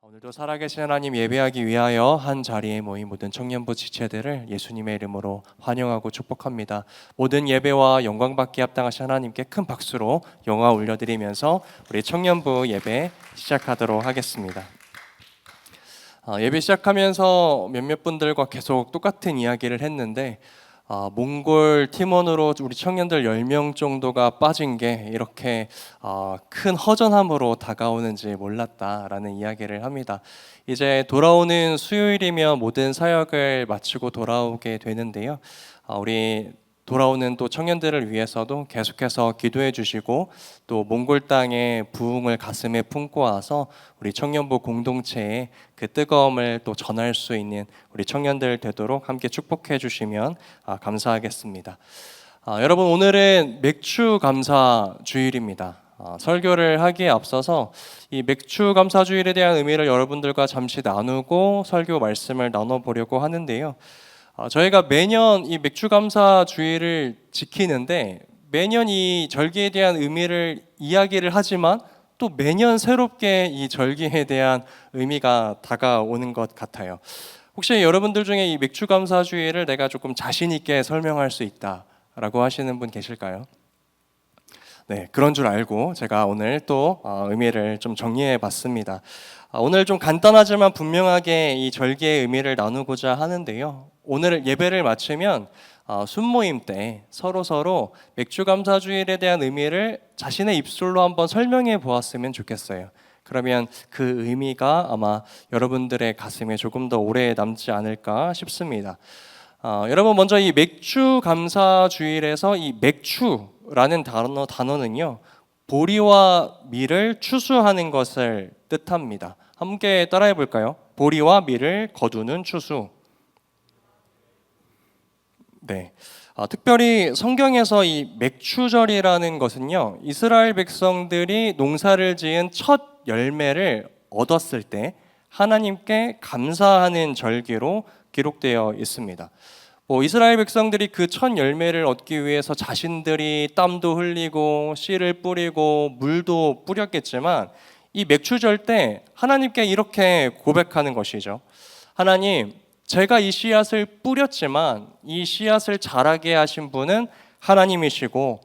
오늘도 살아계신 하나님 예배하기 위하여 한 자리에 모인 모든 청년부 지체들을 예수님의 이름으로 환영하고 축복합니다. 모든 예배와 영광받기에 합당하신 하나님께 큰 박수로 영광 올려드리면서 우리 청년부 예배 시작하도록 하겠습니다. 예배 시작하면서 몇몇 분들과 계속 똑같은 이야기를 했는데 몽골 팀원으로 우리 청년들 10명 정도가 빠진 게 이렇게 큰 허전함으로 다가오는지 몰랐다라는 이야기를 합니다. 이제 돌아오는 수요일이며 모든 사역을 마치고 돌아오게 되는데요. 우리 돌아오는 또 청년들을 위해서도 계속해서 기도해 주시고 또 몽골 땅의 부흥을 가슴에 품고 와서 우리 청년부 공동체에 그 뜨거움을 또 전할 수 있는 우리 청년들 되도록 함께 축복해 주시면 감사하겠습니다. 여러분, 오늘은 맥주 감사 주일입니다. 설교를 하기에 앞서서 이 맥주 감사 주일에 대한 의미를 여러분들과 잠시 나누고 설교 말씀을 나눠보려고 하는데요. 저희가 매년 이 맥주 감사 주일을 지키는데 매년 이 절기에 대한 의미를 이야기를 하지만 또 매년 새롭게 이 절기에 대한 의미가 다가오는 것 같아요. 혹시 여러분들 중에 이 맥주 감사 주일을 내가 조금 자신 있게 설명할 수 있다라고 하시는 분 계실까요? 네, 그런 줄 알고 제가 오늘 또 의미를 좀 정리해 봤습니다. 오늘 좀 간단하지만 분명하게 이 절기의 의미를 나누고자 하는데요. 오늘 예배를 마치면 순모임 때 서로 맥주 감사 주일에 대한 의미를 자신의 입술로 한번 설명해 보았으면 좋겠어요. 그러면 그 의미가 아마 여러분들의 가슴에 조금 더 오래 남지 않을까 싶습니다. 여러분, 먼저 이 맥주 감사 주일에서 이 맥주라는 단어는요, 보리와 밀을 추수하는 것을 뜻합니다. 함께 따라해 볼까요? 보리와 밀을 거두는 추수. 네. 특별히 성경에서 이 맥추절이라는 것은요, 이스라엘 백성들이 농사를 지은 첫 열매를 얻었을 때 하나님께 감사하는 절기로 기록되어 있습니다. 이스라엘 백성들이 그 첫 열매를 얻기 위해서 자신들이 땀도 흘리고 씨를 뿌리고 물도 뿌렸겠지만 이 맥추절 때 하나님께 이렇게 고백하는 것이죠. 하나님, 제가 이 씨앗을 뿌렸지만 이 씨앗을 자라게 하신 분은 하나님이시고,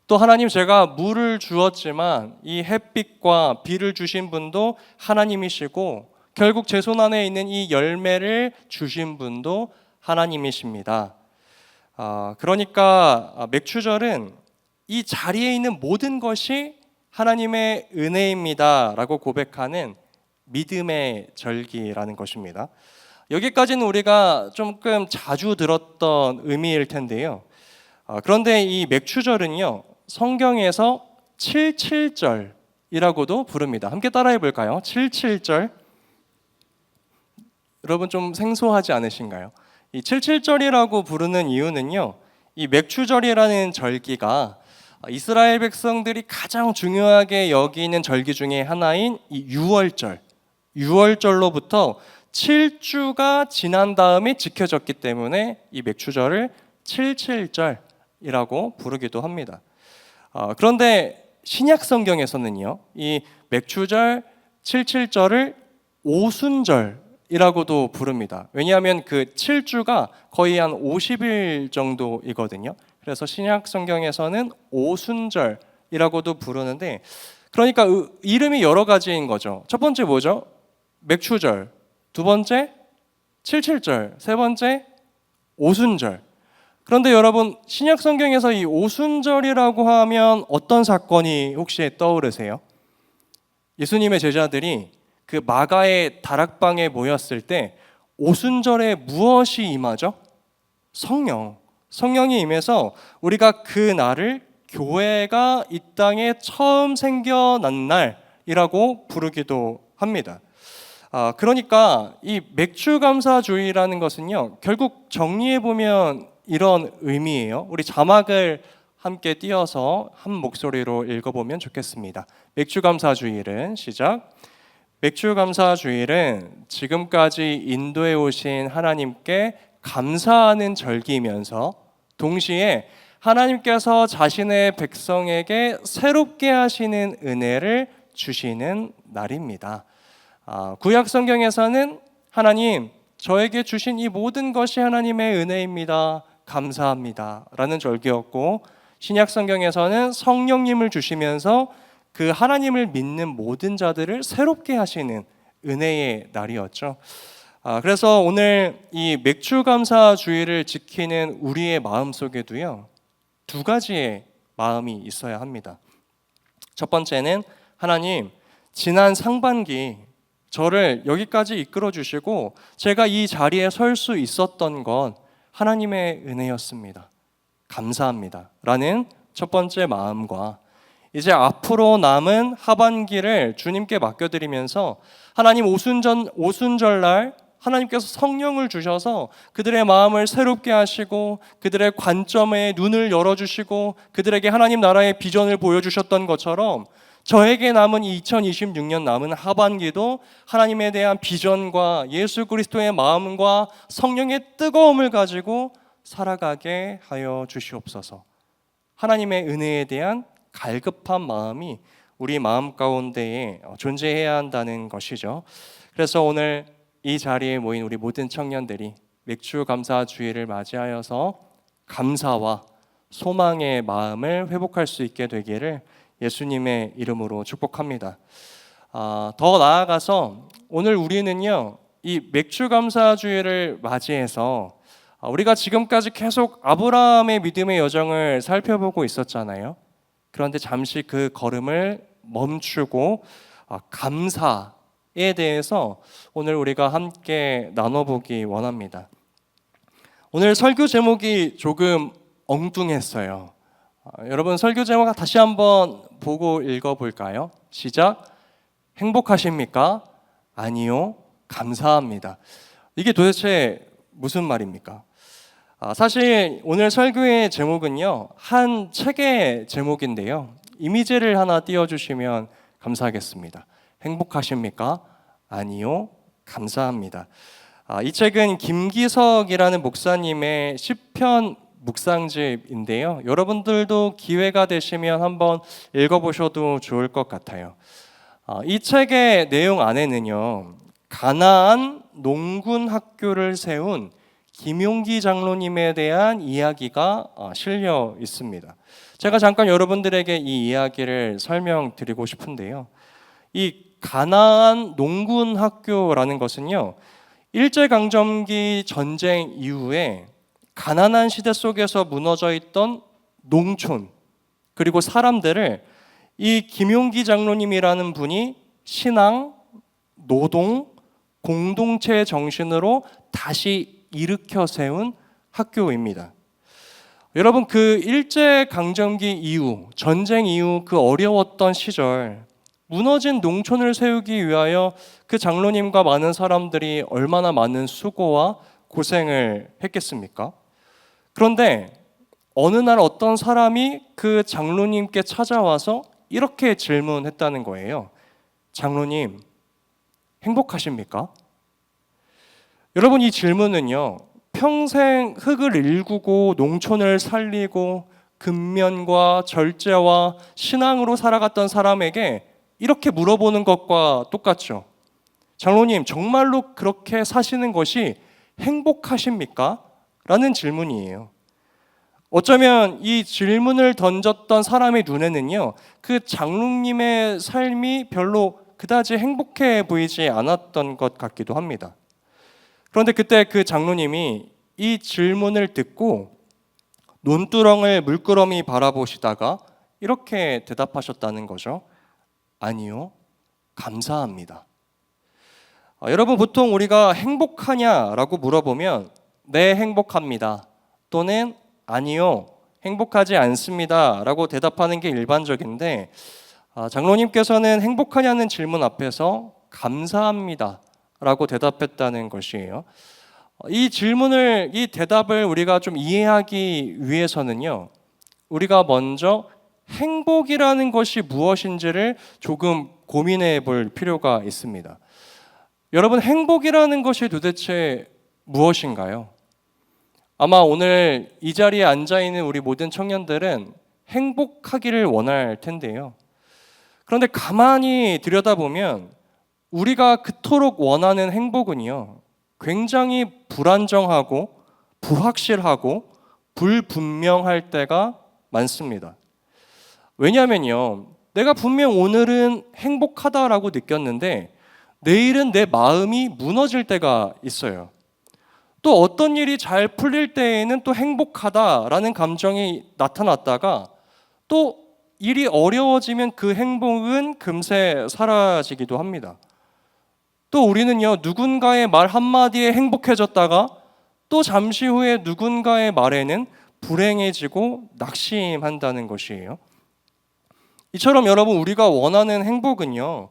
또 하나님, 제가 물을 주었지만 이 햇빛과 비를 주신 분도 하나님이시고, 결국 제 손 안에 있는 이 열매를 주신 분도 하나님이십니다. 그러니까 맥추절은 이 자리에 있는 모든 것이 하나님의 은혜입니다 라고 고백하는 믿음의 절기라는 것입니다. 여기까지는 우리가 조금 자주 들었던 의미일 텐데요. 그런데 이 맥추절은요, 성경에서 77절이라고도 부릅니다. 함께 따라해 볼까요? 77절. 여러분, 좀 생소하지 않으신가요? 이 77절이라고 부르는 이유는요, 이 맥추절이라는 절기가 이스라엘 백성들이 가장 중요하게 여기는 절기 중에 하나인 이 유월절로부터 7주가 지난 다음에 지켜졌기 때문에 이 맥추절을 77절이라고 부르기도 합니다. 그런데 신약 성경에서는요, 이 맥추절 77절을 오순절이라고도 부릅니다. 왜냐하면 그 7주가 거의 한 50일 정도이거든요. 그래서 신약 성경에서는 오순절이라고도 부르는데, 그러니까 이름이 여러 가지인 거죠. 첫 번째 뭐죠? 맥추절. 두 번째 77절. 세 번째 오순절. 그런데 여러분, 신약 성경에서 이 오순절이라고 하면 어떤 사건이 혹시 떠오르세요? 예수님의 제자들이 그 마가의 다락방에 모였을 때 오순절에 무엇이 임하죠? 성령이 임해서 우리가 그 날을 교회가 이 땅에 처음 생겨난 날이라고 부르기도 합니다. 그러니까 이 맥추감사주의라는 것은요, 결국 정리해보면 이런 의미예요. 우리 자막을 함께 띄어서 한 목소리로 읽어보면 좋겠습니다. 맥추감사주일은 시작. 맥추감사주일은 지금까지 인도해 오신 하나님께 감사하는 절기이면서 동시에 하나님께서 자신의 백성에게 새롭게 하시는 은혜를 주시는 날입니다. 구약 성경에서는 하나님, 저에게 주신 이 모든 것이 하나님의 은혜입니다. 감사합니다. 라는 절기였고, 신약 성경에서는 성령님을 주시면서 그 하나님을 믿는 모든 자들을 새롭게 하시는 은혜의 날이었죠. 그래서 오늘 이 맥주 감사 주일을 지키는 우리의 마음 속에도요, 두 가지의 마음이 있어야 합니다. 첫 번째는 하나님, 지난 상반기 저를 여기까지 이끌어 주시고 제가 이 자리에 설 수 있었던 건 하나님의 은혜였습니다. 감사합니다. 라는 첫 번째 마음과 이제 앞으로 남은 하반기를 주님께 맡겨드리면서 하나님 오순절날 하나님께서 성령을 주셔서 그들의 마음을 새롭게 하시고 그들의 관점에 눈을 열어주시고 그들에게 하나님 나라의 비전을 보여주셨던 것처럼 저에게 남은 2026년 남은 하반기도 하나님에 대한 비전과 예수 그리스도의 마음과 성령의 뜨거움을 가지고 살아가게 하여 주시옵소서. 하나님의 은혜에 대한 갈급한 마음이 우리 마음 가운데에 존재해야 한다는 것이죠. 그래서 오늘 이 자리에 모인 우리 모든 청년들이 맥주 감사 주일을 맞이하여서 감사와 소망의 마음을 회복할 수 있게 되기를 예수님의 이름으로 축복합니다. 더 나아가서 오늘 우리는요, 이 맥주 감사 주일을 맞이해서 우리가 지금까지 계속 아브라함의 믿음의 여정을 살펴보고 있었잖아요. 그런데 잠시 그 걸음을 멈추고 감사에 대해서 오늘 우리가 함께 나눠보기 원합니다. 오늘 설교 제목이 조금 엉뚱했어요. 여러분 설교 제목 다시 한번 보고 읽어볼까요? 시작. 행복하십니까? 아니요, 감사합니다. 이게 도대체 무슨 말입니까? 사실 오늘 설교의 제목은요, 한 책의 제목인데요, 이미지를 하나 띄워주시면 감사하겠습니다. 행복하십니까? 아니요, 감사합니다. 이 책은 김기석이라는 목사님의 시편 묵상집인데요, 여러분들도 기회가 되시면 한번 읽어보셔도 좋을 것 같아요. 이 책의 내용 안에는요, 가나안 농군 학교를 세운 김용기 장로님에 대한 이야기가 실려 있습니다. 제가 잠깐 여러분들에게 이 이야기를 설명드리고 싶은데요, 이 가나안 농군 학교라는 것은요, 일제강점기 전쟁 이후에 가난한 시대 속에서 무너져 있던 농촌 그리고 사람들을 이 김용기 장로님이라는 분이 신앙, 노동, 공동체 정신으로 다시 일으켜 세운 학교입니다. 여러분, 그 일제강점기 이후, 전쟁 이후 그 어려웠던 시절, 무너진 농촌을 세우기 위하여 그 장로님과 많은 사람들이 얼마나 많은 수고와 고생을 했겠습니까? 그런데 어느 날 어떤 사람이 그 장로님께 찾아와서 이렇게 질문했다는 거예요. 장로님, 행복하십니까? 여러분, 이 질문은요, 평생 흙을 일구고 농촌을 살리고 근면과 절제와 신앙으로 살아갔던 사람에게 이렇게 물어보는 것과 똑같죠. 장로님, 정말로 그렇게 사시는 것이 행복하십니까? 라는 질문이에요. 어쩌면 이 질문을 던졌던 사람의 눈에는요, 그 장로님의 삶이 별로 그다지 행복해 보이지 않았던 것 같기도 합니다. 그런데 그때 그 장로님이 이 질문을 듣고 논두렁을 물끄러미 바라보시다가 이렇게 대답하셨다는 거죠. 아니요, 감사합니다. 여러분, 보통 우리가 행복하냐라고 물어보면 네, 행복합니다, 또는 아니요, 행복하지 않습니다 라고 대답하는 게 일반적인데, 장로님께서는 행복하냐는 질문 앞에서 감사합니다 라고 대답했다는 것이에요. 이 대답을 우리가 좀 이해하기 위해서는요, 우리가 먼저 행복이라는 것이 무엇인지를 조금 고민해 볼 필요가 있습니다. 여러분, 행복이라는 것이 도대체 무엇인가요? 아마 오늘 이 자리에 앉아있는 우리 모든 청년들은 행복하기를 원할 텐데요, 그런데 가만히 들여다보면 우리가 그토록 원하는 행복은요, 굉장히 불안정하고 불확실하고 불분명할 때가 많습니다. 왜냐하면요, 내가 분명 오늘은 행복하다라고 느꼈는데 내일은 내 마음이 무너질 때가 있어요. 또 어떤 일이 잘 풀릴 때에는 또 행복하다라는 감정이 나타났다가 또 일이 어려워지면 그 행복은 금세 사라지기도 합니다. 또 우리는요, 누군가의 말 한마디에 행복해졌다가 또 잠시 후에 누군가의 말에는 불행해지고 낙심한다는 것이에요. 이처럼 여러분, 우리가 원하는 행복은요,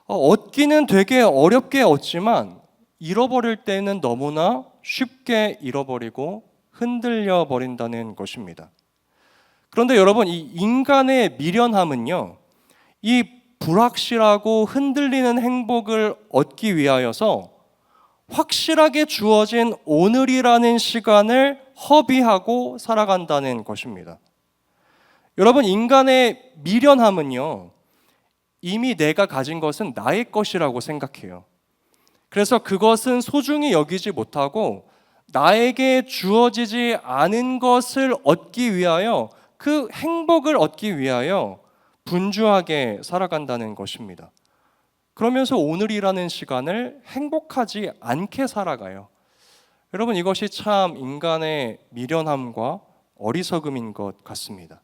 얻기는 되게 어렵게 얻지만 잃어버릴 때는 너무나 쉽게 잃어버리고 흔들려 버린다는 것입니다. 그런데 여러분, 이 인간의 미련함은요, 이 불확실하고 흔들리는 행복을 얻기 위하여서 확실하게 주어진 오늘이라는 시간을 허비하고 살아간다는 것입니다. 여러분, 인간의 미련함은요, 이미 내가 가진 것은 나의 것이라고 생각해요. 그래서 그것은 소중히 여기지 못하고 나에게 주어지지 않은 것을 얻기 위하여, 그 행복을 얻기 위하여 분주하게 살아간다는 것입니다. 그러면서 오늘이라는 시간을 행복하지 않게 살아가요. 여러분, 이것이 참 인간의 미련함과 어리석음인 것 같습니다.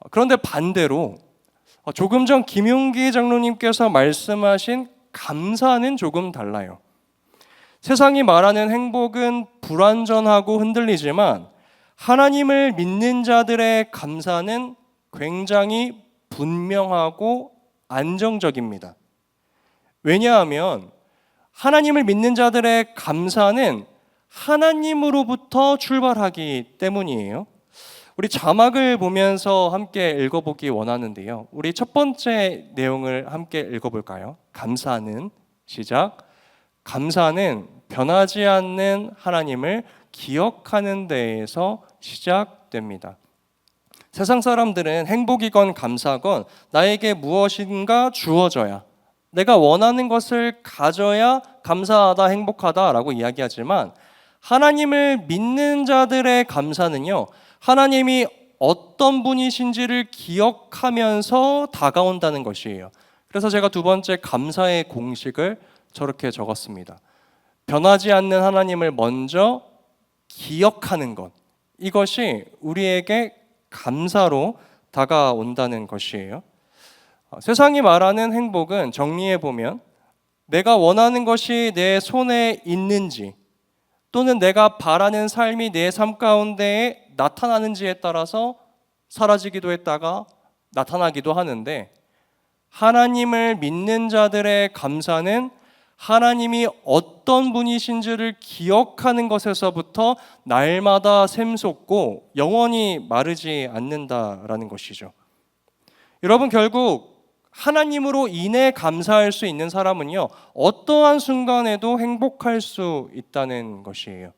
그런데 반대로 조금 전 김용기 장로님께서 말씀하신 감사는 조금 달라요. 세상이 말하는 행복은 불완전하고 흔들리지만 하나님을 믿는 자들의 감사는 굉장히 분명하고 안정적입니다. 왜냐하면 하나님을 믿는 자들의 감사는 하나님으로부터 출발하기 때문이에요. 우리 자막을 보면서 함께 읽어보기 원하는데요. 우리 첫 번째 내용을 함께 읽어볼까요? 감사는, 시작. 감사는 변하지 않는 하나님을 기억하는 데에서 시작됩니다. 세상 사람들은 행복이건 감사건 나에게 무엇인가 주어져야, 내가 원하는 것을 가져야 감사하다, 행복하다라고 이야기하지만 하나님을 믿는 자들의 감사는요, 하나님이 어떤 분이신지를 기억하면서 다가온다는 것이에요. 그래서 제가 두 번째 감사의 공식을 저렇게 적었습니다. 변하지 않는 하나님을 먼저 기억하는 것, 이것이 우리에게 감사로 다가온다는 것이에요. 세상이 말하는 행복은 정리해 보면 내가 원하는 것이 내 손에 있는지 또는 내가 바라는 삶이 내 삶 가운데에 나타나는지에 따라서 사라지기도 했다가 나타나기도 하는데, 하나님을 믿는 자들의 감사는 하나님이 어떤 분이신지를 기억하는 것에서부터 날마다 샘솟고 영원히 마르지 않는다라는 것이죠. 여러분, 결국 하나님으로 인해 감사할 수 있는 사람은요, 어떠한 순간에도 행복할 수 있다는 것이에요.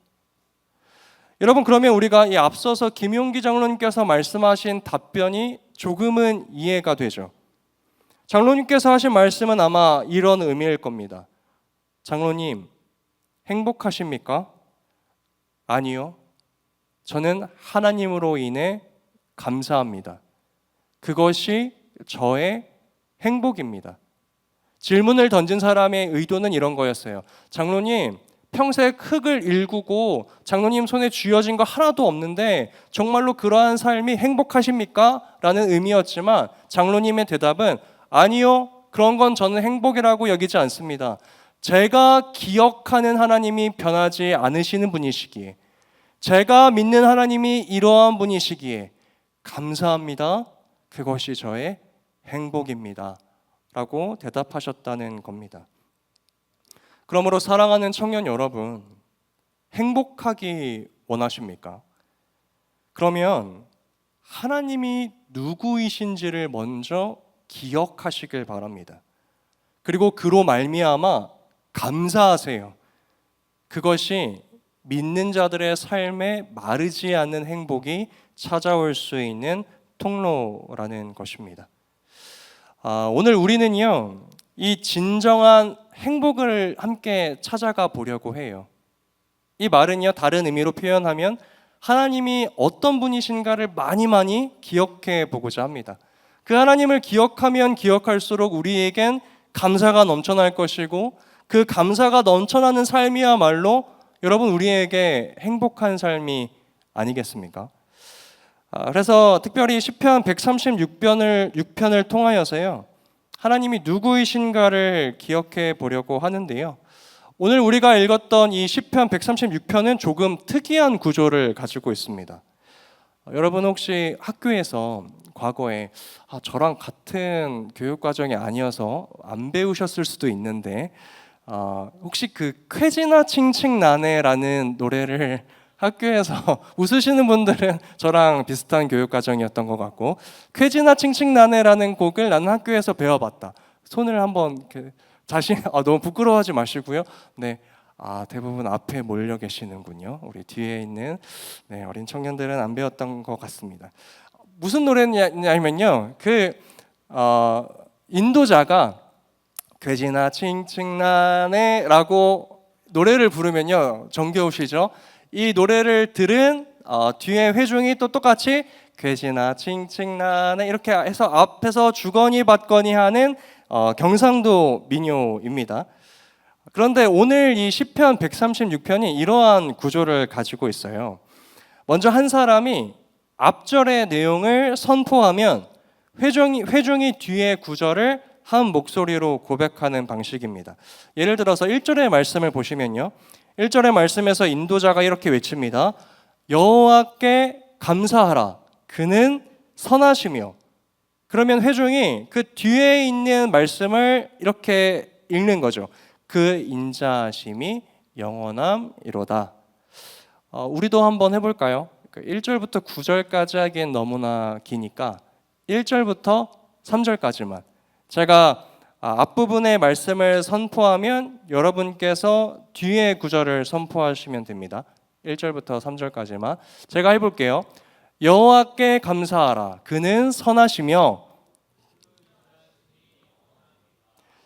여러분, 그러면 우리가 이 앞서서 김용기 장로님께서 말씀하신 답변이 조금은 이해가 되죠. 장로님께서 하신 말씀은 아마 이런 의미일 겁니다. 장로님, 행복하십니까? 아니요. 저는 하나님으로 인해 감사합니다. 그것이 저의 행복입니다. 질문을 던진 사람의 의도는 이런 거였어요. 장로님, 평생 흙을 일구고 장로님 손에 쥐어진 거 하나도 없는데 정말로 그러한 삶이 행복하십니까? 라는 의미였지만 장로님의 대답은 아니요, 그런 건 저는 행복이라고 여기지 않습니다. 제가 기억하는 하나님이 변하지 않으시는 분이시기에, 제가 믿는 하나님이 이러한 분이시기에 감사합니다. 그것이 저의 행복입니다. 라고 대답하셨다는 겁니다. 그러므로 사랑하는 청년 여러분, 행복하기 원하십니까? 그러면 하나님이 누구이신지를 먼저 기억하시길 바랍니다. 그리고 그로 말미암아 감사하세요. 그것이 믿는 자들의 삶에 마르지 않는 행복이 찾아올 수 있는 통로라는 것입니다. 오늘 우리는요, 이 진정한 행복을 함께 찾아가 보려고 해요. 이 말은요, 다른 의미로 표현하면 하나님이 어떤 분이신가를 많이 기억해 보고자 합니다. 그 하나님을 기억하면 기억할수록 우리에겐 감사가 넘쳐날 것이고, 그 감사가 넘쳐나는 삶이야말로 여러분 우리에게 행복한 삶이 아니겠습니까? 그래서 특별히 시편 136편을 통하여서요, 하나님이 누구이신가를 기억해 보려고 하는데요. 오늘 우리가 읽었던 이 시편 136편은 조금 특이한 구조를 가지고 있습니다. 여러분 혹시 학교에서 과거에 저랑 같은 교육 과정이 아니어서 안 배우셨을 수도 있는데 혹시 그 쾌지나 칭칭나네라는 노래를 학교에서 웃으시는 분들은 저랑 비슷한 교육 과정이었던 것 같고, 쾌지나 칭칭나네라는 곡을 나는 학교에서 배워봤다. 손을 한번 자신 너무 부끄러워하지 마시고요. 네, 대부분 앞에 몰려 계시는군요. 우리 뒤에 있는 어린 청년들은 안 배웠던 것 같습니다. 무슨 노래냐면요, 인도자가 쾌지나 칭칭나네라고 노래를 부르면요, 정겨우시죠? 이 노래를 들은 뒤에 회중이 또 똑같이 쾌지나 칭칭나네 이렇게 해서 앞에서 주거니 받거니 하는 경상도 민요입니다. 그런데 오늘 이 시편 136편이 이러한 구조를 가지고 있어요. 먼저 한 사람이 앞절의 내용을 선포하면 회중이 뒤에 구절을 한 목소리로 고백하는 방식입니다. 예를 들어서 1절의 말씀을 보시면요, 1절의 말씀에서 인도자가 이렇게 외칩니다. 여호와께 감사하라, 그는 선하시며. 그러면 회중이 그 뒤에 있는 말씀을 이렇게 읽는 거죠. 그 인자하심이 영원함이로다. 우리도 한번 해볼까요? 1절부터 9절까지 하기엔 너무나 기니까 1절부터 3절까지만 제가 앞부분의 말씀을 선포하면 여러분께서 뒤에 구절을 선포하시면 됩니다. 1절부터 3절까지만 제가 해볼게요. 여호와께 감사하라, 그는 선하시며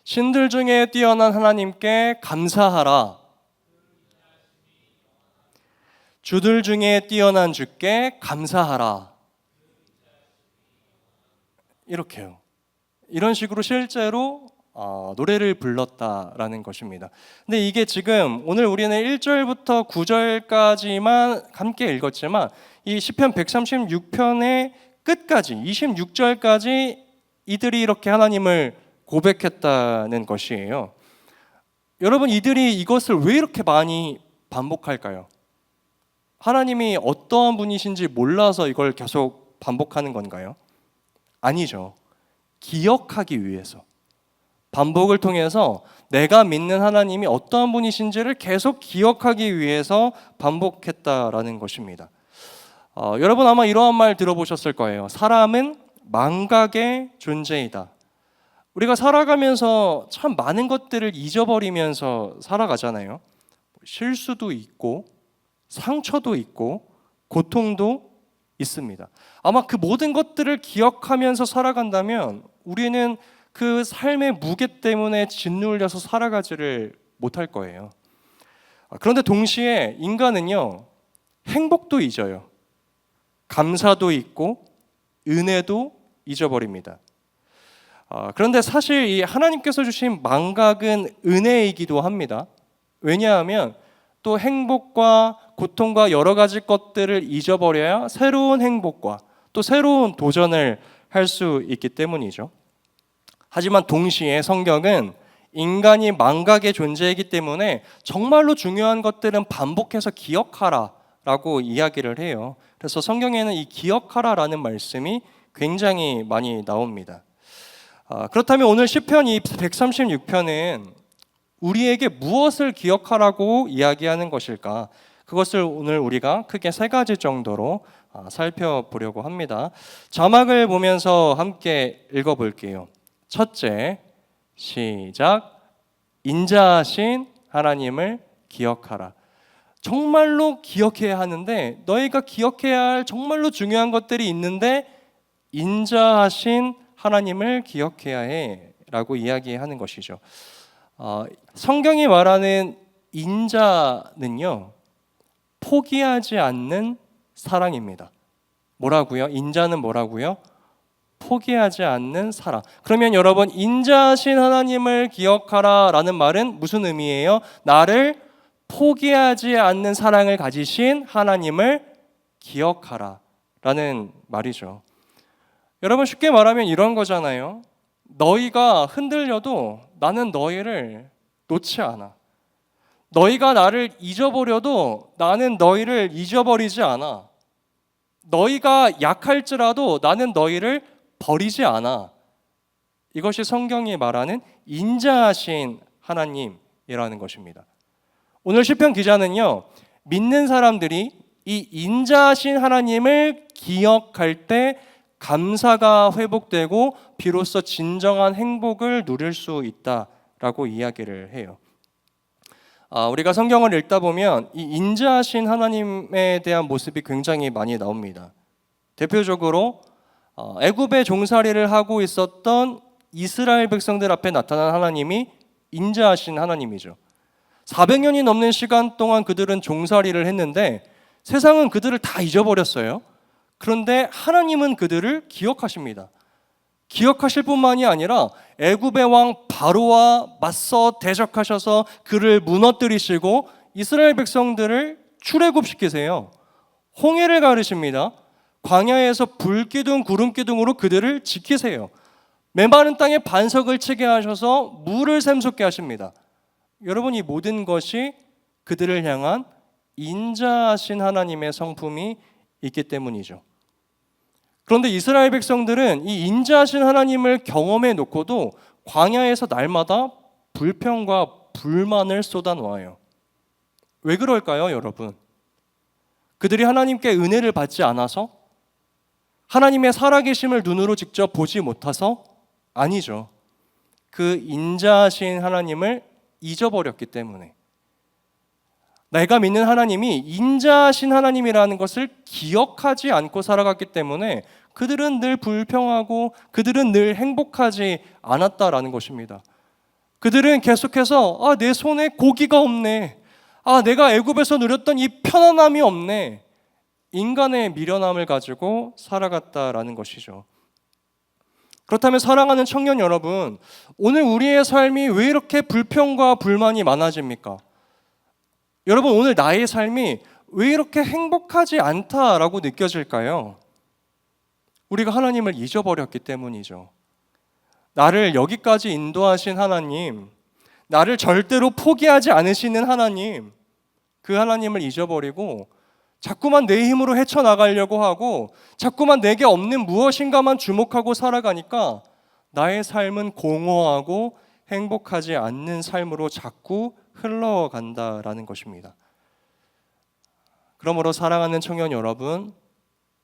신들 중에 뛰어난 하나님께 감사하라, 주들 중에 뛰어난 주께 감사하라. 이렇게요. 이런 식으로 실제로 노래를 불렀다라는 것입니다. 근데 이게 지금 오늘 우리는 1절부터 9절까지만 함께 읽었지만 이 시편 136편의 끝까지 26절까지 이들이 이렇게 하나님을 고백했다는 것이에요. 여러분, 이들이 이것을 왜 이렇게 많이 반복할까요? 하나님이 어떠한 분이신지 몰라서 이걸 계속 반복하는 건가요? 아니죠. 기억하기 위해서, 반복을 통해서 내가 믿는 하나님이 어떠한 분이신지를 계속 기억하기 위해서 반복했다라는 것입니다. 여러분 아마 이러한 말 들어보셨을 거예요. 사람은 망각의 존재이다. 우리가 살아가면서 참 많은 것들을 잊어버리면서 살아가잖아요. 실수도 있고 상처도 있고 고통도 있습니다. 아마 그 모든 것들을 기억하면서 살아간다면 우리는 그 삶의 무게 때문에 짓눌려서 살아가지를 못할 거예요. 그런데 동시에 인간은요, 행복도 잊어요. 감사도 잊고 은혜도 잊어버립니다. 그런데 사실 이 하나님께서 주신 망각은 은혜이기도 합니다. 왜냐하면 또 행복과 고통과 여러 가지 것들을 잊어버려야 새로운 행복과 또 새로운 도전을 할 수 있기 때문이죠. 하지만 동시에 성경은 인간이 망각의 존재이기 때문에 정말로 중요한 것들은 반복해서 기억하라 라고 이야기를 해요. 그래서 성경에는 이 기억하라라는 말씀이 굉장히 많이 나옵니다. 그렇다면 오늘 시편 136편은 우리에게 무엇을 기억하라고 이야기하는 것일까? 그것을 오늘 우리가 크게 세 가지 정도로 살펴보려고 합니다. 자막을 보면서 함께 읽어볼게요. 첫째, 시작. 인자하신 하나님을 기억하라. 정말로 기억해야 하는데, 너희가 기억해야 할 정말로 중요한 것들이 있는데 인자하신 하나님을 기억해야 해 사랑이라고 이야기하는 것이죠. 성경이 말하는 인자는요, 포기하지 않는 사랑입니다. 뭐라고요? 인자는 뭐라고요? 포기하지 않는 사랑. 그러면 여러분, 인자하신 하나님을 기억하라 라는 말은 무슨 의미예요? 나를 포기하지 않는 사랑을 가지신 하나님을 기억하라 라는 말이죠. 여러분, 쉽게 말하면 이런 거잖아요. 너희가 흔들려도 나는 너희를 놓지 않아. 너희가 나를 잊어버려도 나는 너희를 잊어버리지 않아. 너희가 약할지라도 나는 너희를 버리지 않아. 이것이 성경이 말하는 인자하신 하나님이라는 것입니다. 오늘 시편 기자는요, 믿는 사람들이 이 인자하신 하나님을 기억할 때 감사가 회복되고 비로소 진정한 행복을 누릴 수 있다라고 이야기를 해요. 우리가 성경을 읽다 보면 이 인자하신 하나님에 대한 모습이 굉장히 많이 나옵니다. 대표적으로 애굽의 종살이를 하고 있었던 이스라엘 백성들 앞에 나타난 하나님이 인자하신 하나님이죠. 400년이 넘는 시간 동안 그들은 종살이를 했는데 세상은 그들을 다 잊어버렸어요. 그런데 하나님은 그들을 기억하십니다. 기억하실 뿐만이 아니라 애굽의 왕 바로와 맞서 대적하셔서 그를 무너뜨리시고 이스라엘 백성들을 출애굽시키세요. 홍해를 가르십니다. 광야에서 불기둥 구름기둥으로 그들을 지키세요. 메마른 땅에 반석을 치게 하셔서 물을 샘솟게 하십니다. 여러분, 이 모든 것이 그들을 향한 인자하신 하나님의 성품이 있기 때문이죠. 그런데 이스라엘 백성들은 이 인자하신 하나님을 경험해 놓고도 광야에서 날마다 불평과 불만을 쏟아놓아요. 왜 그럴까요, 여러분? 그들이 하나님께 은혜를 받지 않아서? 하나님의 살아계심을 눈으로 직접 보지 못해서? 아니죠. 그 인자하신 하나님을 잊어버렸기 때문에. 내가 믿는 하나님이 인자하신 하나님이라는 것을 기억하지 않고 살아갔기 때문에 그들은 늘 불평하고 그들은 늘 행복하지 않았다라는 것입니다. 그들은 계속해서 내 손에 고기가 없네. 내가 애굽에서 누렸던 이 편안함이 없네. 인간의 미련함을 가지고 살아갔다라는 것이죠. 그렇다면 사랑하는 청년 여러분, 오늘 우리의 삶이 왜 이렇게 불평과 불만이 많아집니까? 여러분, 오늘 나의 삶이 왜 이렇게 행복하지 않다라고 느껴질까요? 우리가 하나님을 잊어버렸기 때문이죠. 나를 여기까지 인도하신 하나님, 나를 절대로 포기하지 않으시는 하나님, 그 하나님을 잊어버리고 자꾸만 내 힘으로 헤쳐나가려고 하고 자꾸만 내게 없는 무엇인가만 주목하고 살아가니까 나의 삶은 공허하고 행복하지 않는 삶으로 자꾸 흘러간다라는 것입니다. 그러므로 사랑하는 청년 여러분,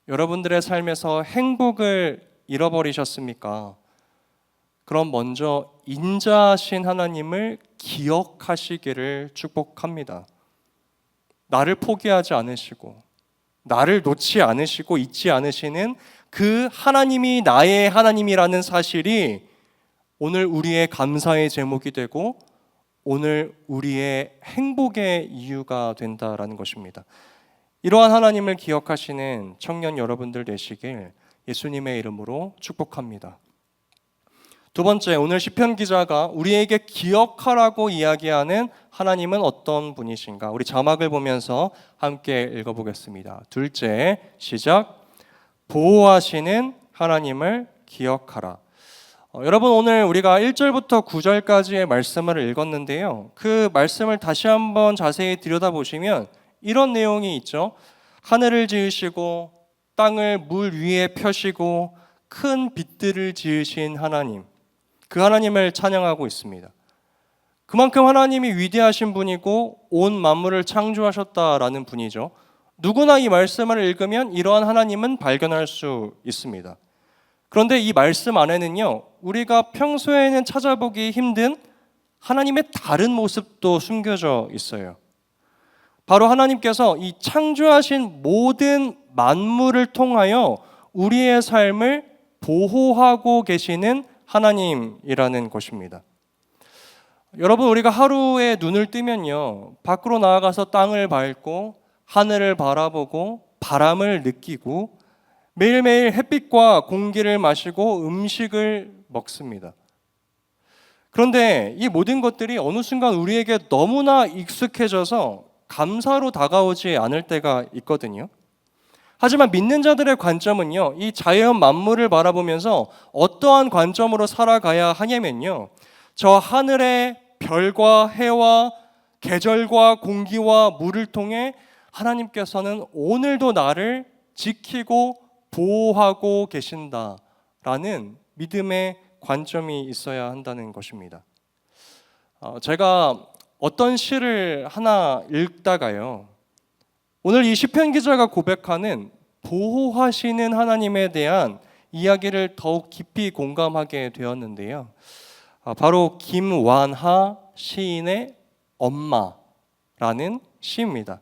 여러분들의 삶에서 행복을 잃어버리셨습니까? 그럼 먼저 인자하신 하나님을 기억하시기를 축복합니다. 나를 포기하지 않으시고 나를 놓지 않으시고 잊지 않으시는 그 하나님이 나의 하나님이라는 사실이 오늘 우리의 감사의 제목이 되고 오늘 우리의 행복의 이유가 된다라는 것입니다. 이러한 하나님을 기억하시는 청년 여러분들 되시길 예수님의 이름으로 축복합니다. 두 번째, 오늘 시편 기자가 우리에게 기억하라고 이야기하는 하나님은 어떤 분이신가? 우리 자막을 보면서 함께 읽어보겠습니다. 둘째, 시작. 보호하시는 하나님을 기억하라. 여러분, 오늘 우리가 1절부터 9절까지의 말씀을 읽었는데요. 그 말씀을 다시 한번 자세히 들여다보시면 이런 내용이 있죠. 하늘을 지으시고 땅을 물 위에 펴시고 큰 빛들을 지으신 하나님, 그 하나님을 찬양하고 있습니다. 그만큼 하나님이 위대하신 분이고 온 만물을 창조하셨다라는 분이죠. 누구나 이 말씀을 읽으면 이러한 하나님은 발견할 수 있습니다. 그런데 이 말씀 안에는요, 우리가 평소에는 찾아보기 힘든 하나님의 다른 모습도 숨겨져 있어요. 바로 하나님께서 이 창조하신 모든 만물을 통하여 우리의 삶을 보호하고 계시는 하나님이라는 것입니다. 여러분, 우리가 하루에 눈을 뜨면요, 밖으로 나아가서 땅을 밟고 하늘을 바라보고 바람을 느끼고 매일매일 햇빛과 공기를 마시고 음식을 먹습니다. 그런데 이 모든 것들이 어느 순간 우리에게 너무나 익숙해져서 감사로 다가오지 않을 때가 있거든요. 하지만 믿는 자들의 관점은요, 이 자연 만물을 바라보면서 어떠한 관점으로 살아가야 하냐면요, 저 하늘의 별과 해와 계절과 공기와 물을 통해 하나님께서는 오늘도 나를 지키고 보호하고 계신다라는 믿음의 관점이 있어야 한다는 것입니다. 제가 어떤 시를 하나 읽다가요, 오늘 이 시편 기자가 고백하는 보호하시는 하나님에 대한 이야기를 더욱 깊이 공감하게 되었는데요. 바로 김완하 시인의 엄마라는 시입니다.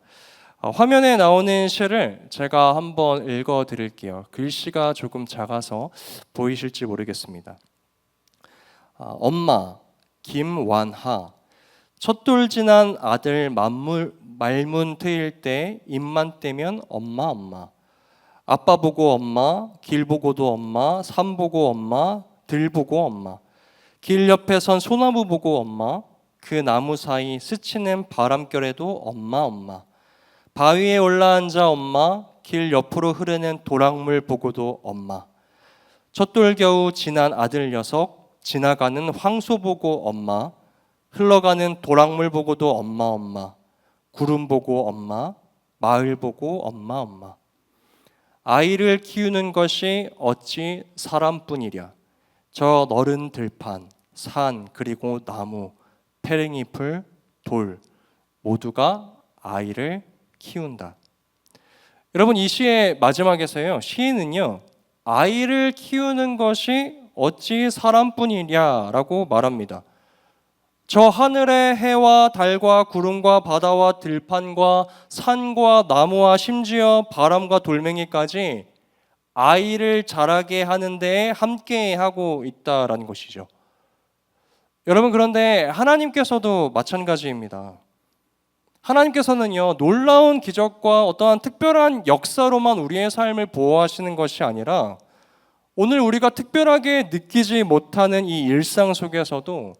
화면에 나오는 시를 제가 한번 읽어 드릴게요. 글씨가 조금 작아서 보이실지 모르겠습니다. 엄마 김완하, 첫돌 지난 아들 말문 트일 때 입만 떼면 엄마 엄마, 아빠 보고 엄마, 길 보고도 엄마, 산 보고 엄마, 들 보고 엄마, 길 옆에 선 소나무 보고 엄마, 그 나무 사이 스치는 바람결에도 엄마 엄마, 바위에 올라앉아 엄마, 길 옆으로 흐르는 도랑물 보고도 엄마, 첫돌 겨우 지난 아들 녀석, 지나가는 황소 보고 엄마, 흘러가는 도랑물 보고도 엄마 엄마, 구름 보고 엄마, 마을 보고 엄마 엄마. 아이를 키우는 것이 어찌 사람뿐이랴. 저 너른 들판, 산, 그리고 나무, 페랭이풀, 돌 모두가 아이를 키운다. 여러분, 이 시의 마지막에서요, 시인은요, 아이를 키우는 것이 어찌 사람뿐이냐라고 말합니다. 저 하늘의 해와 달과 구름과 바다와 들판과 산과 나무와 심지어 바람과 돌멩이까지 아이를 자라게 하는 데에 함께 하고 있다라는 것이죠. 여러분, 그런데 하나님께서도 마찬가지입니다. 하나님께서는요, 놀라운 기적과 어떠한 특별한 역사로만 우리의 삶을 보호하시는 것이 아니라 오늘 우리가 특별하게 느끼지 못하는 이 일상 속에서도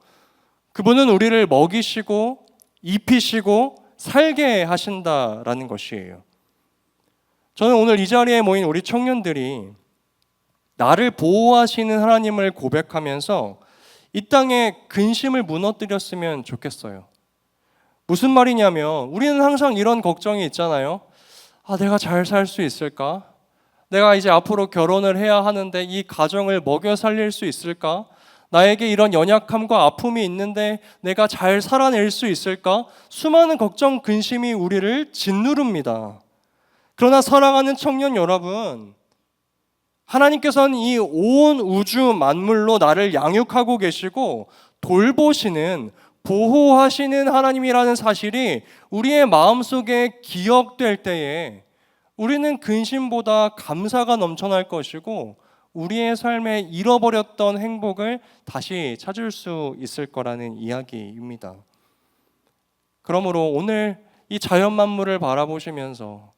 그분은 우리를 먹이시고 입히시고 살게 하신다라는 것이에요. 저는 오늘 이 자리에 모인 우리 청년들이 나를 보호하시는 하나님을 고백하면서 이 땅에 근심을 무너뜨렸으면 좋겠어요. 무슨 말이냐면 우리는 항상 이런 걱정이 있잖아요. 내가 잘 살 수 있을까? 내가 이제 앞으로 결혼을 해야 하는데 이 가정을 먹여 살릴 수 있을까? 나에게 이런 연약함과 아픔이 있는데 내가 잘 살아낼 수 있을까? 수많은 걱정, 근심이 우리를 짓누릅니다. 그러나 사랑하는 청년 여러분, 하나님께서는 이 온 우주 만물로 나를 양육하고 계시고 돌보시는, 보호하시는 하나님이라는 사실이 우리의 마음속에 기억될 때에 우리는 근심보다 감사가 넘쳐날 것이고 우리의 삶에 잃어버렸던 행복을 다시 찾을 수 있을 거라는 이야기입니다. 그러므로 오늘 이 자연 만물을 바라보시면서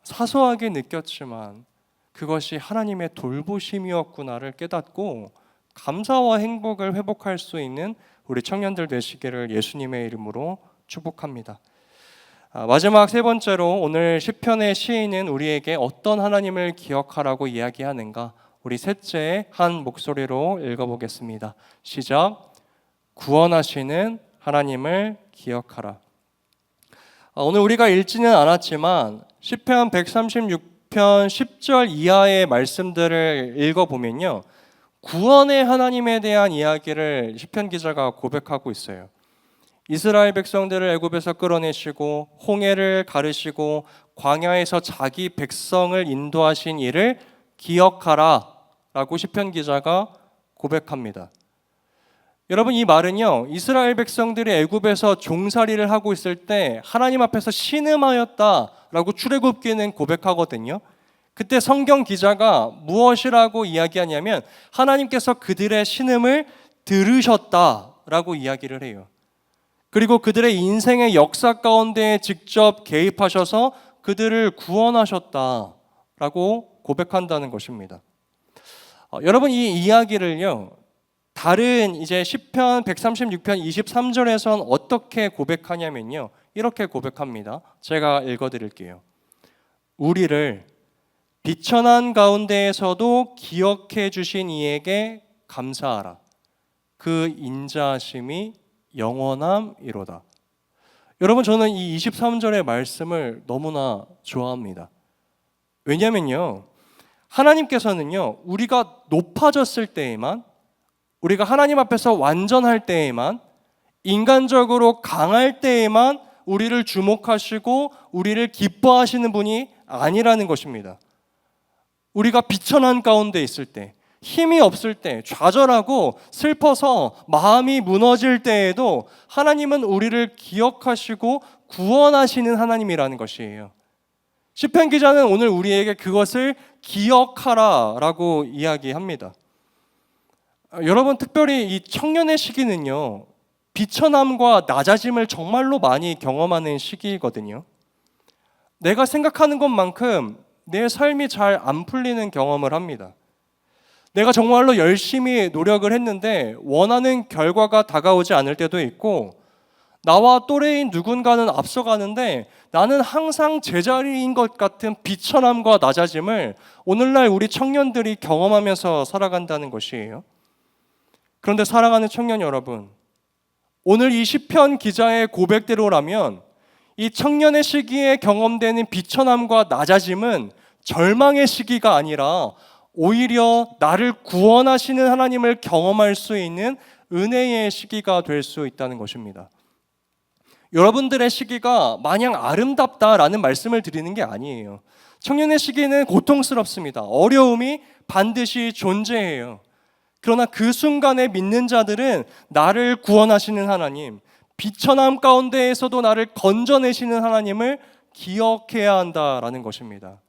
사소하게 느꼈지만 그것이 하나님의 돌보심이었구나를 깨닫고 감사와 행복을 회복할 수 있는 우리 청년들 되시기를 예수님의 이름으로 축복합니다. 마지막 세 번째로 오늘 시편의 시인은 우리에게 어떤 하나님을 기억하라고 이야기하는가, 우리 셋째 한 목소리로 읽어보겠습니다. 시작. 구원하시는 하나님을 기억하라. 오늘 우리가 읽지는 않았지만 시편 136편 10절 이하의 말씀들을 읽어보면요, 구원의 하나님에 대한 이야기를 시편 기자가 고백하고 있어요. 이스라엘 백성들을 애굽에서 끌어내시고 홍해를 가르시고 광야에서 자기 백성을 인도하신 일을 기억하라 라고 시편 기자가 고백합니다. 여러분, 이 말은요, 이스라엘 백성들이 애굽에서 종살이를 하고 있을 때 하나님 앞에서 신음하였다라고 출애굽기는 고백하거든요. 그때 성경 기자가 무엇이라고 이야기하냐면 하나님께서 그들의 신음을 들으셨다라고 이야기를 해요. 그리고 그들의 인생의 역사 가운데 직접 개입하셔서 그들을 구원하셨다라고 고백한다는 것입니다. 여러분, 이 이야기를요, 다른 이제 시편 136편 23절에선 어떻게 고백하냐면요, 이렇게 고백합니다. 제가 읽어드릴게요. 우리를 비천한 가운데에서도 기억해 주신 이에게 감사하라. 그 인자하심이 영원함이로다. 여러분, 저는 이 23절의 말씀을 너무나 좋아합니다. 왜냐면요, 하나님께서는요, 우리가 높아졌을 때에만, 우리가 하나님 앞에서 완전할 때에만, 인간적으로 강할 때에만 우리를 주목하시고 우리를 기뻐하시는 분이 아니라는 것입니다. 우리가 비천한 가운데 있을 때, 힘이 없을 때, 좌절하고 슬퍼서 마음이 무너질 때에도 하나님은 우리를 기억하시고 구원하시는 하나님이라는 것이에요. 시편 기자는 오늘 우리에게 그것을 기억하라라고 이야기합니다. 여러분, 특별히 이 청년의 시기는요, 비천함과 낮아짐을 정말로 많이 경험하는 시기거든요. 내가 생각하는 것만큼 내 삶이 잘 안 풀리는 경험을 합니다. 내가 정말로 열심히 노력을 했는데 원하는 결과가 다가오지 않을 때도 있고, 나와 또래인 누군가는 앞서가는데 나는 항상 제자리인 것 같은 비천함과 낮아짐을 오늘날 우리 청년들이 경험하면서 살아간다는 것이에요. 그런데 사랑하는 청년 여러분, 오늘 이 시편 기자의 고백대로라면 이 청년의 시기에 경험되는 비천함과 낮아짐은 절망의 시기가 아니라 오히려 나를 구원하시는 하나님을 경험할 수 있는 은혜의 시기가 될 수 있다는 것입니다. 여러분들의 시기가 마냥 아름답다라는 말씀을 드리는 게 아니에요. 청년의 시기는 고통스럽습니다. 어려움이 반드시 존재해요. 그러나 그 순간에 믿는 자들은 나를 구원하시는 하나님, 비천함 가운데에서도 나를 건져내시는 하나님을 기억해야 한다라는 것입니다.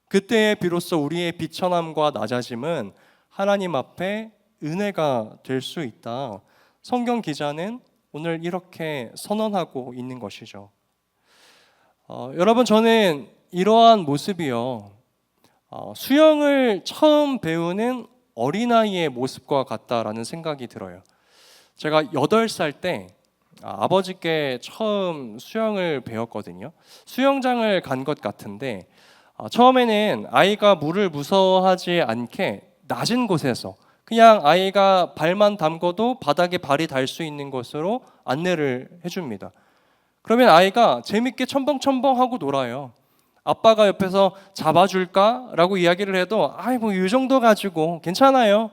그때에 비로소 우리의 비천함과 낮아짐은 하나님 앞에 은혜가 될 수 있다. 성경 기자는 오늘 이렇게 선언하고 있는 것이죠. 여러분, 저는 이러한 모습이요, 수영을 처음 배우는 어린아이의 모습과 같다라는 생각이 들어요. 제가 8살 때 아버지께 처음 수영을 배웠거든요. 수영장을 간 것 같은데 처음에는 아이가 물을 무서워하지 않게 낮은 곳에서 그냥 아이가 발만 담궈도 바닥에 발이 닿을 수 있는 곳으로 안내를 해줍니다. 그러면 아이가 재밌게 첨벙첨벙하고 놀아요. 아빠가 옆에서 잡아줄까? 라고 이야기를 해도 뭐 이 정도 가지고 괜찮아요.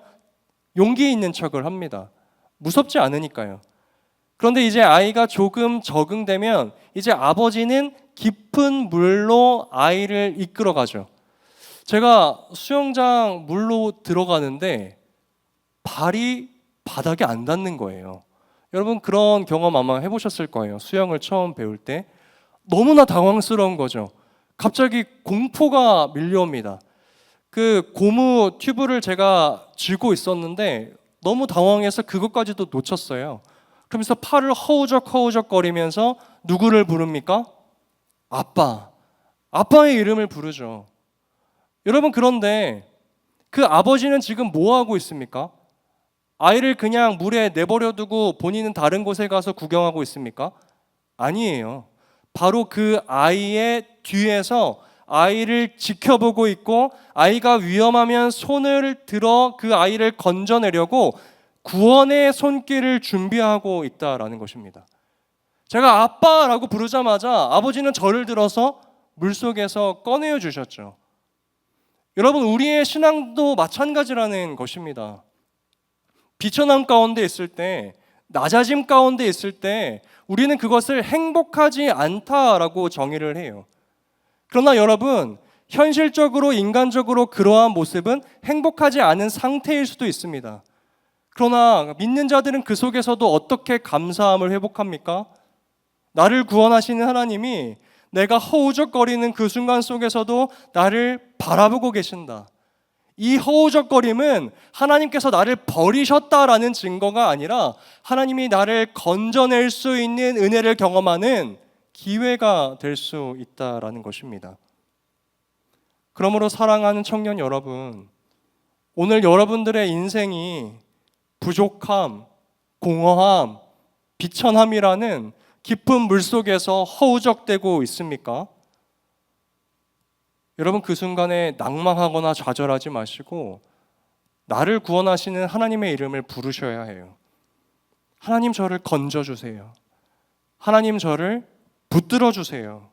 용기 있는 척을 합니다. 무섭지 않으니까요. 그런데 이제 아이가 조금 적응되면 이제 아버지는 깊은 물로 아이를 이끌어 가죠. 제가 수영장 물로 들어가는데 발이 바닥에 안 닿는 거예요. 여러분, 그런 경험 아마 해보셨을 거예요. 수영을 처음 배울 때 너무나 당황스러운 거죠. 갑자기 공포가 밀려옵니다. 그 고무 튜브를 제가 쥐고 있었는데 너무 당황해서 그것까지도 놓쳤어요. 그러면서 팔을 허우적허우적거리면서 누구를 부릅니까? 아빠의 이름을 부르죠. 여러분, 그런데 그 아버지는 지금 뭐 하고 있습니까? 아이를 그냥 물에 내버려 두고 본인은 다른 곳에 가서 구경하고 있습니까? 아니에요. 바로 그 아이의 뒤에서 아이를 지켜보고 있고, 아이가 위험하면 손을 들어 그 아이를 건져내려고 구원의 손길을 준비하고 있다라는 것입니다. 제가 아빠라고 부르자마자 아버지는 저를 들어서 물속에서 꺼내어 주셨죠. 여러분, 우리의 신앙도 마찬가지라는 것입니다. 비천함 가운데 있을 때, 낮아짐 가운데 있을 때 우리는 그것을 행복하지 않다라고 정의를 해요. 그러나 여러분, 현실적으로 인간적으로 그러한 모습은 행복하지 않은 상태일 수도 있습니다. 그러나 믿는 자들은 그 속에서도 어떻게 감사함을 회복합니까? 나를 구원하시는 하나님이 내가 허우적거리는 그 순간 속에서도 나를 바라보고 계신다. 이 허우적거림은 하나님께서 나를 버리셨다라는 증거가 아니라 하나님이 나를 건져낼 수 있는 은혜를 경험하는 기회가 될 수 있다라는 것입니다. 그러므로 사랑하는 청년 여러분, 오늘 여러분들의 인생이 부족함, 공허함, 비천함이라는 깊은 물속에서 허우적대고 있습니까? 여러분, 그 순간에 낭망하거나 좌절하지 마시고 나를 구원하시는 하나님의 이름을 부르셔야 해요. 하나님, 저를 건져주세요. 하나님, 저를 붙들어 주세요.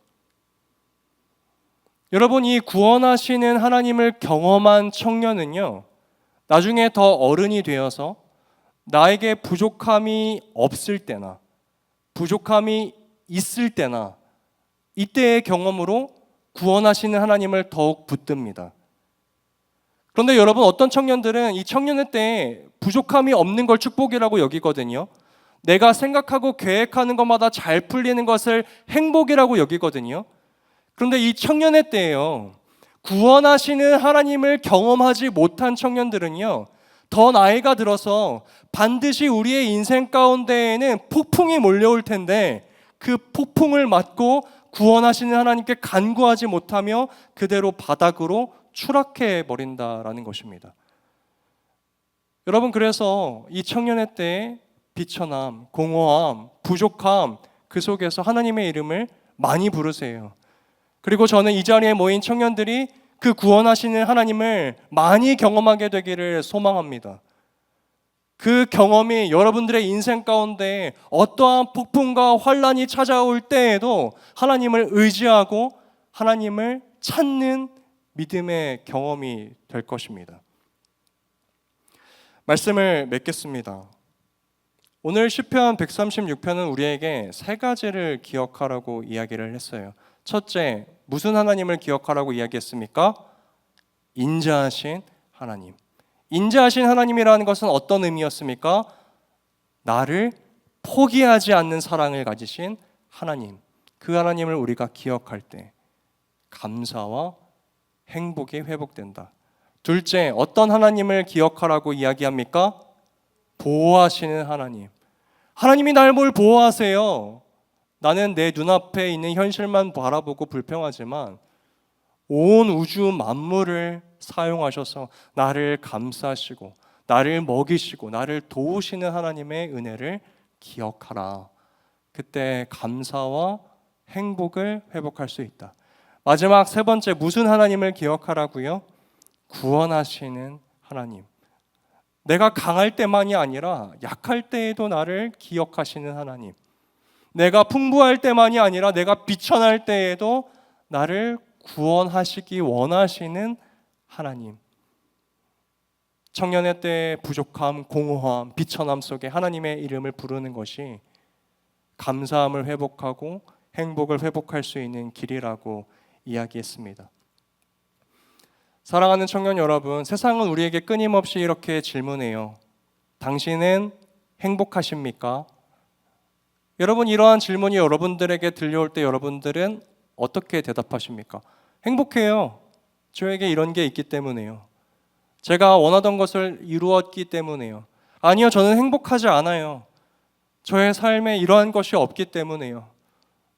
여러분, 이 구원하시는 하나님을 경험한 청년은요, 나중에 더 어른이 되어서 나에게 부족함이 없을 때나 부족함이 있을 때나 이때의 경험으로 구원하시는 하나님을 더욱 붙듭니다. 그런데 여러분, 어떤 청년들은 이 청년의 때에 부족함이 없는 걸 축복이라고 여기거든요. 내가 생각하고 계획하는 것마다 잘 풀리는 것을 행복이라고 여기거든요. 그런데 이 청년의 때에요, 구원하시는 하나님을 경험하지 못한 청년들은요, 더 나이가 들어서 반드시 우리의 인생 가운데에는 폭풍이 몰려올 텐데 그 폭풍을 맞고 구원하시는 하나님께 간구하지 못하며 그대로 바닥으로 추락해 버린다라는 것입니다. 여러분, 그래서 이 청년의 때에 비천함, 공허함, 부족함, 그 속에서 하나님의 이름을 많이 부르세요. 그리고 저는 이 자리에 모인 청년들이 그 구원하시는 하나님을 많이 경험하게 되기를 소망합니다. 그 경험이 여러분들의 인생 가운데 어떠한 폭풍과 환란이 찾아올 때에도 하나님을 의지하고 하나님을 찾는 믿음의 경험이 될 것입니다. 말씀을 맺겠습니다. 오늘 시편 136편은 우리에게 세 가지를 기억하라고 이야기를 했어요. 첫째, 무슨 하나님을 기억하라고 이야기했습니까? 인자하신 하나님. 인자하신 하나님이라는 것은 어떤 의미였습니까? 나를 포기하지 않는 사랑을 가지신 하나님. 그 하나님을 우리가 기억할 때 감사와 행복이 회복된다. 둘째, 어떤 하나님을 기억하라고 이야기합니까? 보호하시는 하나님. 하나님이 날 뭘 보호하세요? 나는 내 눈앞에 있는 현실만 바라보고 불평하지만 온 우주 만물을 사용하셔서 나를 감싸시고 나를 먹이시고 나를 도우시는 하나님의 은혜를 기억하라. 그때 감사와 행복을 회복할 수 있다. 마지막 세 번째, 무슨 하나님을 기억하라고요? 구원하시는 하나님. 내가 강할 때만이 아니라 약할 때에도 나를 기억하시는 하나님. 내가 풍부할 때만이 아니라 내가 비천할 때에도 나를 구원하시기 원하시는 하나님. 청년의 때의 부족함, 공허함, 비천함 속에 하나님의 이름을 부르는 것이 감사함을 회복하고 행복을 회복할 수 있는 길이라고 이야기했습니다. 사랑하는 청년 여러분, 세상은 우리에게 끊임없이 이렇게 질문해요. 당신은 행복하십니까? 여러분, 이러한 질문이 여러분들에게 들려올 때 여러분들은 어떻게 대답하십니까? 행복해요. 저에게 이런 게 있기 때문에요. 제가 원하던 것을 이루었기 때문에요. 아니요, 저는 행복하지 않아요. 저의 삶에 이러한 것이 없기 때문에요.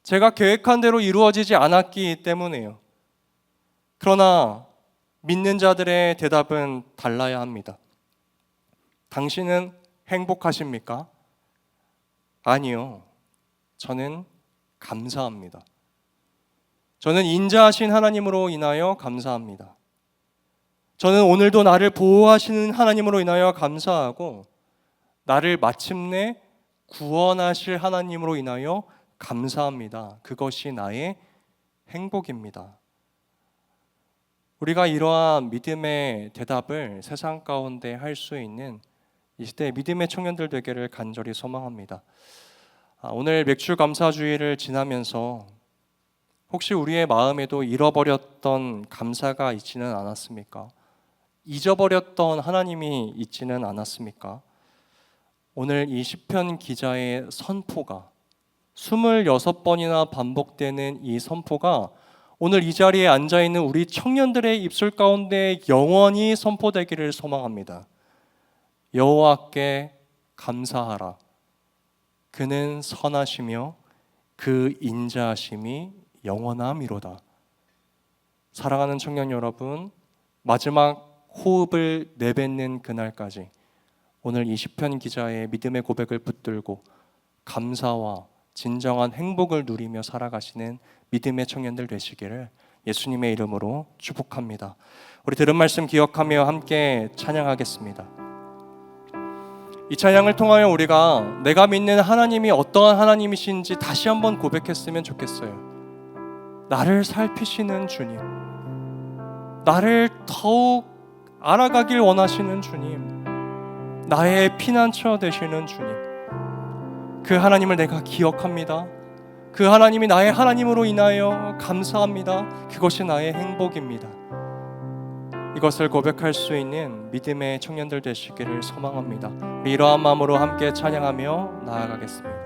제가 계획한 대로 이루어지지 않았기 때문에요. 그러나 믿는 자들의 대답은 달라야 합니다. 당신은 행복하십니까? 아니요. 저는 감사합니다. 저는 인자하신 하나님으로 인하여 감사합니다. 저는 오늘도 나를 보호하시는 하나님으로 인하여 감사하고 나를 마침내 구원하실 하나님으로 인하여 감사합니다. 그것이 나의 행복입니다. 우리가 이러한 믿음의 대답을 세상 가운데 할 수 있는 이 시대 믿음의 청년들 되기를 간절히 소망합니다. 오늘 맥주 감사주의를 지나면서 혹시 우리의 마음에도 잃어버렸던 감사가 있지는 않았습니까? 잊어버렸던 하나님이 있지는 않았습니까? 오늘 이 시편 기자의 선포가 26번이나 반복되는 이 선포가 오늘 이 자리에 앉아있는 우리 청년들의 입술 가운데 영원히 선포되기를 소망합니다. 여호와께 감사하라. 그는 선하시며 그 인자하심이 영원함이로다. 사랑하는 청년 여러분, 마지막 호흡을 내뱉는 그날까지 오늘 이 시편 기자의 믿음의 고백을 붙들고 감사와 진정한 행복을 누리며 살아가시는 믿음의 청년들 되시기를 예수님의 이름으로 축복합니다. 우리 들은 말씀 기억하며 함께 찬양하겠습니다. 이 찬양을 통하여 우리가 내가 믿는 하나님이 어떠한 하나님이신지 다시 한번 고백했으면 좋겠어요. 나를 살피시는 주님, 나를 더욱 알아가길 원하시는 주님, 나의 피난처 되시는 주님, 그 하나님을 내가 기억합니다. 그 하나님이 나의 하나님으로 인하여 감사합니다. 그것이 나의 행복입니다. 이것을 고백할 수 있는 믿음의 청년들 되시기를 소망합니다. 이러한 마음으로 함께 찬양하며 나아가겠습니다.